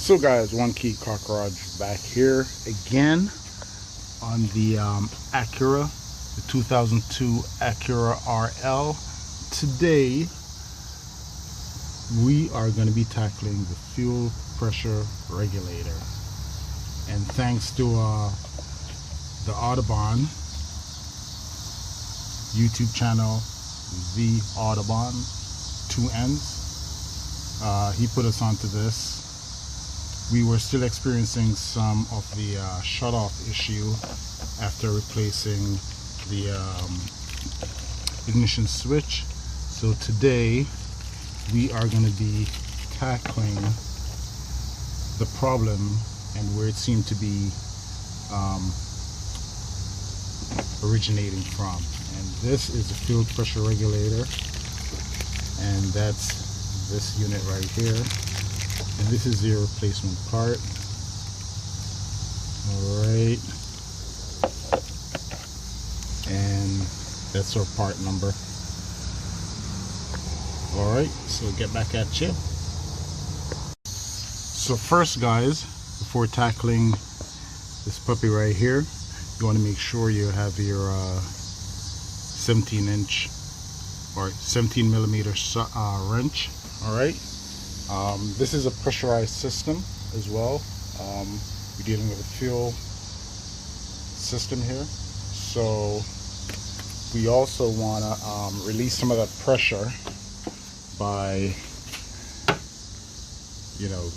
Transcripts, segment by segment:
So guys, one key cockroach back here again on the Acura, the 2002 Acura RL. Today we are going to be tackling the fuel pressure regulator, and thanks to the Audubon YouTube channel, the Audubon, 2 N's, he put us onto this. We were still experiencing some of the shutoff issue after replacing the ignition switch. So today we are going to be tackling the problem and where it seemed to be originating from. And this is the fuel pressure regulator, and that's this unit right here. And this is the replacement part. Alright, and that's our part number. Alright, so get back at you. So first guys, before tackling this puppy right here, you want to make sure you have your 17-inch or 17 millimeter wrench. Alright, this is a pressurized system as well. We're dealing with a fuel system here, so we also want to release some of that pressure by, you know,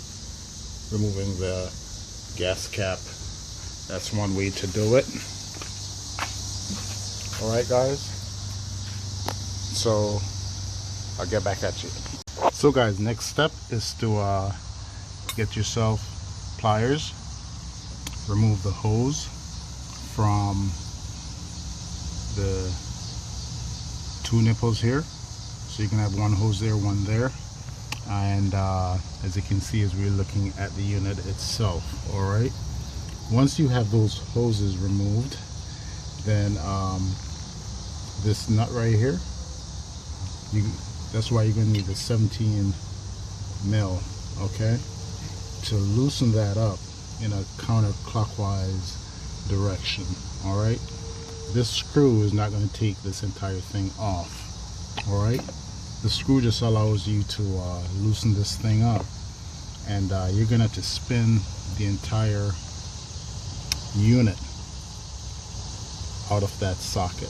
removing the gas cap. That's one way to do it. Alright guys, so I'll get back at you. So guys, next step is to get yourself pliers, remove the hose from the 2 nipples here. So you can have one hose there, one there, and as you can see, as we're looking at the unit itself. Alright, once you have those hoses removed, then this nut right here, that's why you're going to need the 17 mil, okay, to loosen that up in a counterclockwise direction. Alright, this screw is not going to take this entire thing off. Alright, the screw just allows you to loosen this thing up, and you're going to have to spin the entire unit out of that socket.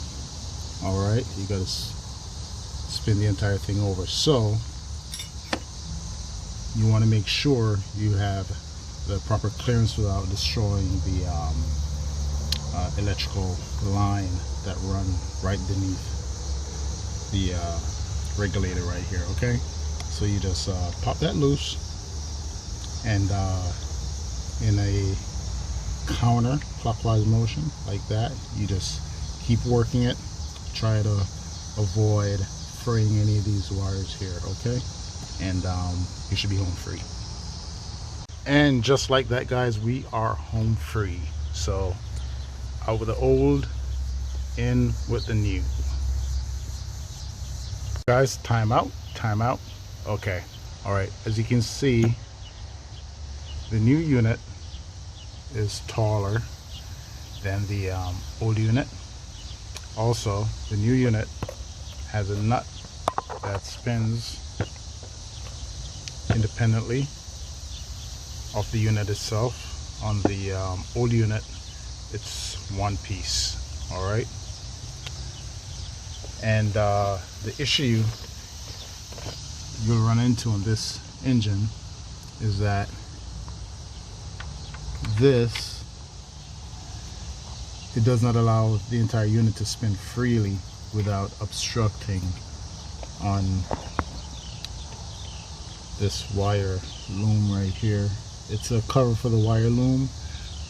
Alright, you got to spin the entire thing over. So you want to make sure you have the proper clearance without destroying the electrical line that run right beneath the regulator right here. Okay, so you just pop that loose, and in a counterclockwise motion like that, you just keep working it. Try to avoid fraying any of these wires here, okay, and you should be home free. And just like that guys, we are home free. So out with the old, in with the new. Guys, time out. Okay, all right, as you can see, the new unit is taller than the old unit. Also, the new unit has a nut that spins independently of the unit itself. On the old unit, it's one piece. All right, and the issue you'll run into on this engine is that it does not allow the entire unit to spin freely without obstructing on this wire loom right here. It's a cover for the wire loom.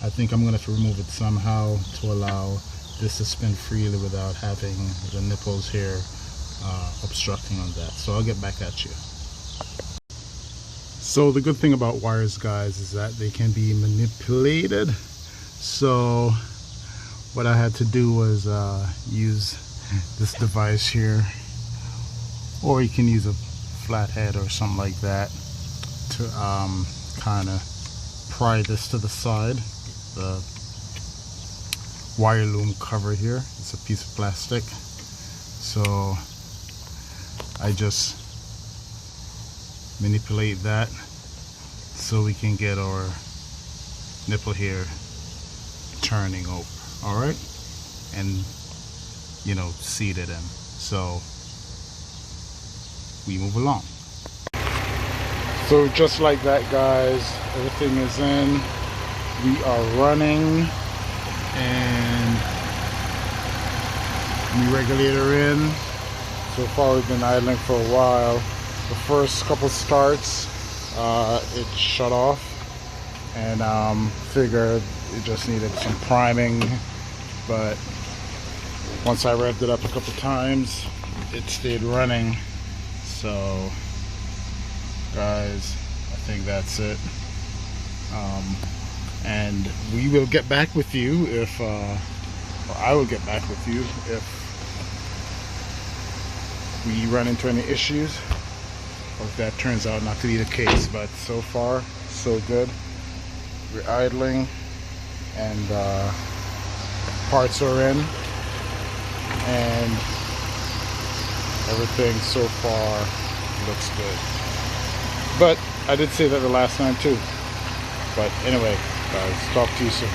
I think I'm going to have to remove it somehow to allow this to spin freely without having the nipples here obstructing on that. So I'll get back at you. So the good thing about wires guys is that they can be manipulated. So what I had to do was use this device here, or you can use a flathead or something like that to kind of pry this to the side. The wire loom cover here, it's a piece of plastic, so I just manipulate that so we can get our nipple here turning over, alright, and you know, seated in. So we move along. So just like that, guys, everything is in, we are running, and new regulator in. So far we've been idling for a while. The first couple starts it shut off, and figured it just needed some priming, but once I revved it up a couple times it stayed running. So guys, I think that's it, and we will get back with you if or I will get back with you if we run into any issues, or if that turns out not to be the case. But so far so good. We're idling and parts are in, and everything so far looks good. But I did say that the last time too. But anyway, guys, talk to you soon.